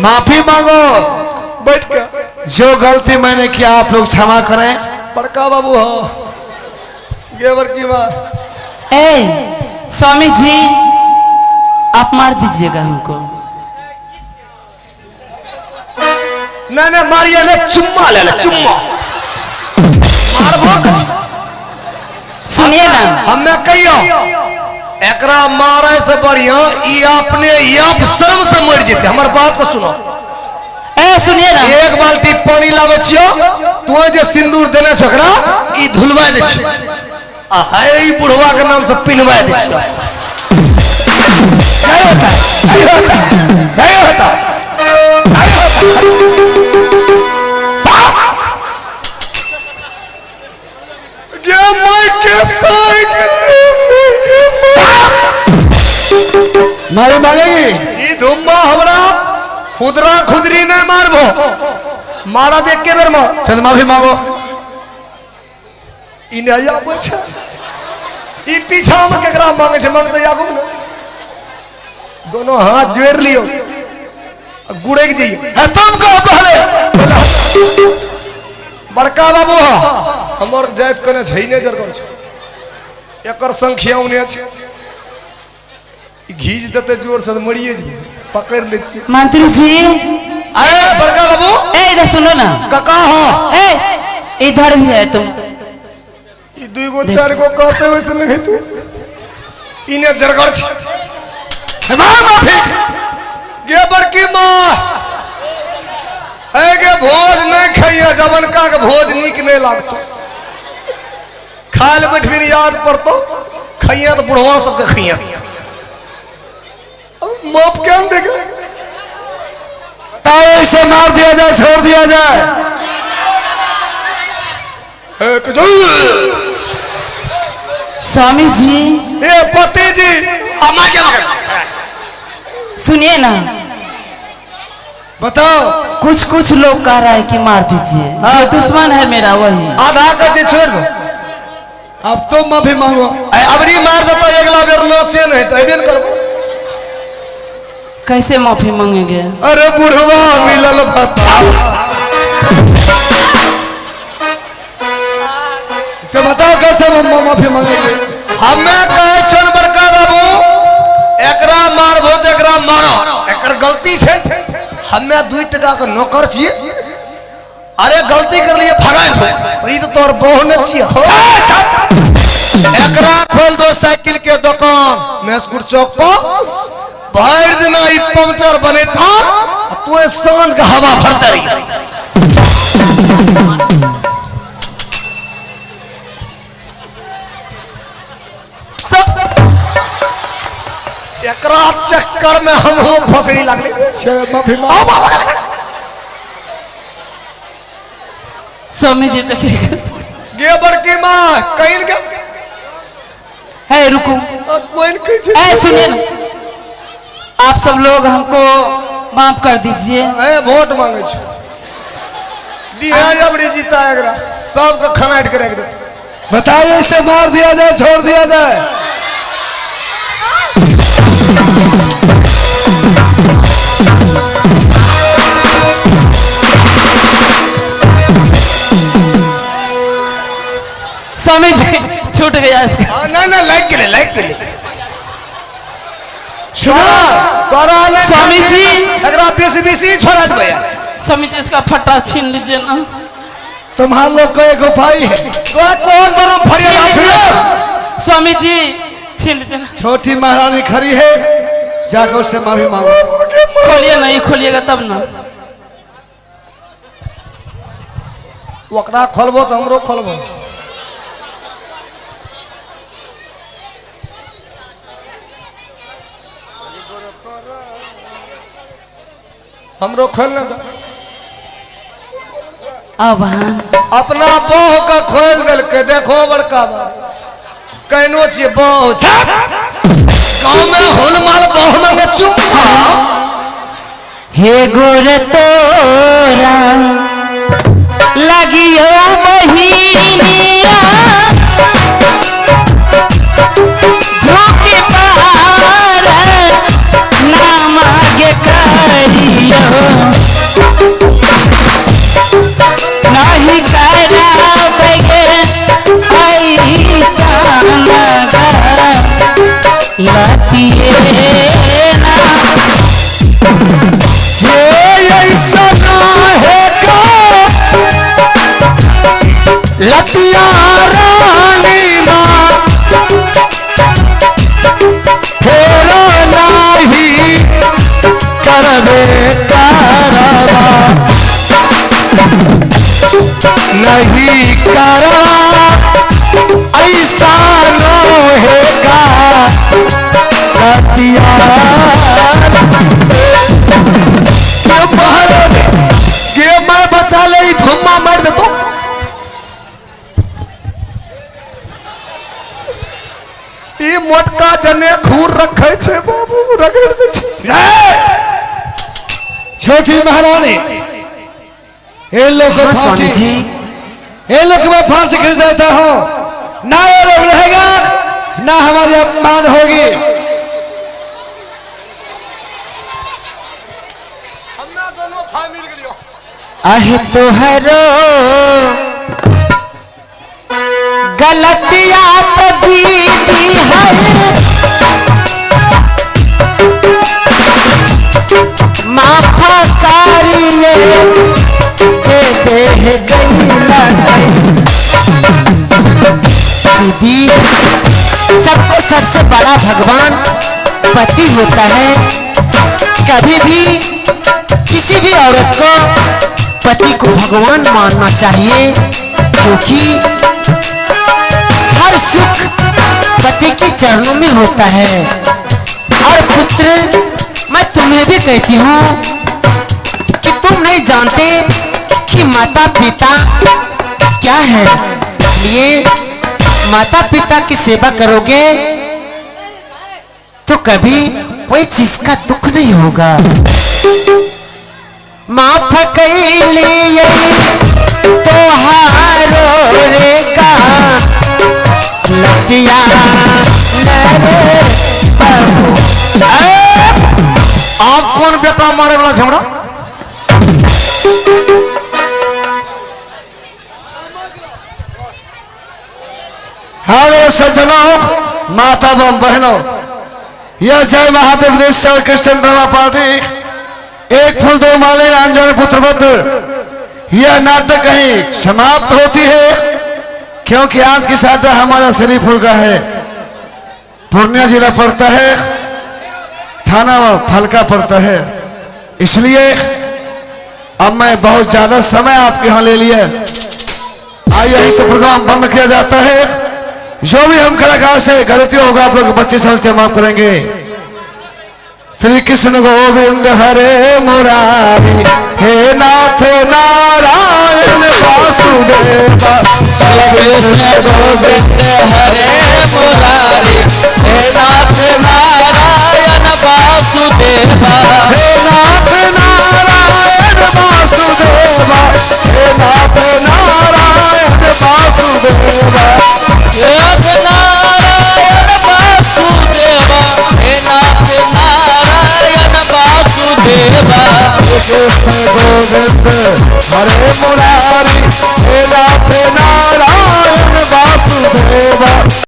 माफी मांगो बैठ के। जो गलती मैंने किया आप लोग क्षमा करें। बड़का बाबू हो गेवर की बात। ए स्वामी जी आप मार दीजिएगा हमको। नहीं मारिए ले चुम्मा ले चुम्मा मारबो। सुनिए ना हमें कहियो एकरा मारे से बढ़िया ई अपने आप शर्म से मर जेते। हमर बात को सुनो। ए सुनिए ना एक बाल्टी पानी लावे छियो तू जे सिंदूर देने छकरा ई धुलवा दे छी आ हाय ई बुढ़वा के नाम से पिनवा दे छी। क्या होता क्या होता ये मैं के साइड मारी मांगेगी ई धुम्मा हमरा खुदरा खुदरी नहीं मारबो मारा देख के बेर मार। चल माफी मांगो। ई नहीं आबो छ ई पीछा में केकरा मांगे छ मांग तो आगू न दोनों हाथ जोड़ लियो गुड़ेक जाइए। तुम कहो पहले बड़का बाबू हो हमर जात कने छै ने जर कर छ एकर संख्या उन्हें छ घीच देते जोर से मरिए जी पकड़ ले छी। मंत्री जी अरे बड़का बाबू ए इधर सुनो ना। कका हो ए इधर भी है तुम। ई दुई गो चार गो कहते वैसे नहीं तू इने जरगर छ माफी गे बड़की मां है गे भोज नहीं खाइए जवन का के भोज निक नहीं लागतो खाल बैठ भी याद पड़तो खाइए तो बुढ़वा सबके खाइए माफ क्या देगा ऐसे मार दिया जाए छोड़ दिया जाए। स्वामी जी ए पति जी सुनिए ना बताओ कुछ कुछ लोग कह रहा है कि मार दीजिए। जो दुश्मन है मेरा वही। आधा कच्चे छोड़ दो अब तुम माफी मांगो। अबरी मार देता अगला बेर लोचे नहीं तो अबेन करबो। कैसे माफी मांगेंगे। अरे बुढ़वा मिलल भत्ता इसको बताओ कैसे माफी मांगेंगे। हमें कहे छन बड़का बाबू एकरा मारबो तो एकरा मारो एकर गलती छे। हमें 2 टका के नौकर छिए अरे गलती कर लिए फगाई छो पर ई तो तोर बहू न छिए हो। एकरा खोल दो साइकिल के दुकान मेसकुट चौक पर भर दिन ई पंचर बने था तू सांझ का हवा भरता रही। एकरा चक्कर में हम फसड़ी लगले। माफी मांगो। स्वामी जी देखिएगा। गे बड़की मां कहीं के है रुको। कोई कह ए सुनिए ना आप सब लोग हमको माफ कर दीजिए। ए वोट मांगे छ दिया जबड़ी जीता एकरा सबके खनाट के रख दे। बताइए इसे मार दिया जाए छोड़ दिया जाए। स्वामी जी छूट गया इसका। ना लाइक के लिए स्वामी जी एकरा बीसी छोड़ा दे भैया। स्वामी जी इसका फट्टा छीन लीजिए ना। तुम्हारे लोग को एक उपाय है। कौन दोनों फरिया स्वामी जी छीन लीजिए ना। छोटी महारानी खड़ी है जाकर उससे माफी मांगो। खोलिए नहीं खोलिएगा तब ना। ओकरा खोलबो तो हमरो खोलबो। हमरो खोलने दो। अब अपना बहू का खोल दिल के देखो बड़का बाबू कहनो छी बहू गाँव में हुलमाल बहू मांगे चुम्मा। हे गोर तोरा लगियो बहिनिया झोंके पार ना मांगे करियो नहीं करावेगे ऐसा लगा लतिए ना ऐसा ना है का लतिया रानी माँ फेरो नाही करबे कारवा नहीं करा ऐसा नो हैगा लतिया ये मैं बचा ले धुम्मा मार देता ई मोटका जने खूर रखे छे बाबू रगड़ दे छे छोटी महारानी ये लोग को फांसी ये लोग को मैं फांसी खींच देता हूँ ना ये लोग रहेगा ना हमारी अपमान होगी आहे तोहरो गलतिया तो दीदी है माफा करिए दे दे दीदी सबको सबसे बड़ा भगवान पति होता है। कभी भी किसी भी औरत को पति को भगवान मानना चाहिए क्योंकि हर सुख पति के चरणों में होता है। और पुत्र मैं तुम्हें भी कहती हूँ कि तुम नहीं जानते कि माता पिता क्या है, इसलिए माता पिता की सेवा करोगे तो कभी कोई चीज का दुख नहीं होगा। माफ कैलिए तोहारो रे का लतिया आप कौन बेटा मारे वाला झगड़ा हेलो सज्जनों माता एवं बहनों यह जय महादेव देश कृष्ण ब्रह्मा पार्टी एक फूल दो माले अंजन पुत्रवत यह नाटक कहीं समाप्त होती है क्योंकि आज की सादा हमारा शरीफपुर का है। पूर्णिया जिला पड़ता है, थाना फलका पड़ता है, इसलिए अब मैं बहुत ज्यादा समय आपके यहाँ ले लिया। आइए यहीं से प्रोग्राम बंद किया जाता है। जो भी हम कलाकार से गलती होगा आप लोग बच्चे समझ के माफ करेंगे। श्री कृष्ण गोविंद हरे मुरारी हे नाथ नारायण वासुदेव। कृष्ण गोविंद हरे मुरारी हे नाथ नारायण वासुदेवा हे नाथ नारायण वासुदेवा हे नाथ नारायण वासुदेवा हे नाथ नारायण वासुदेवा हे नाथ नारायण वासुदेवा कृष्ण गोविंद हरे मुरारी हे नाथ नारायण वासुदेवा।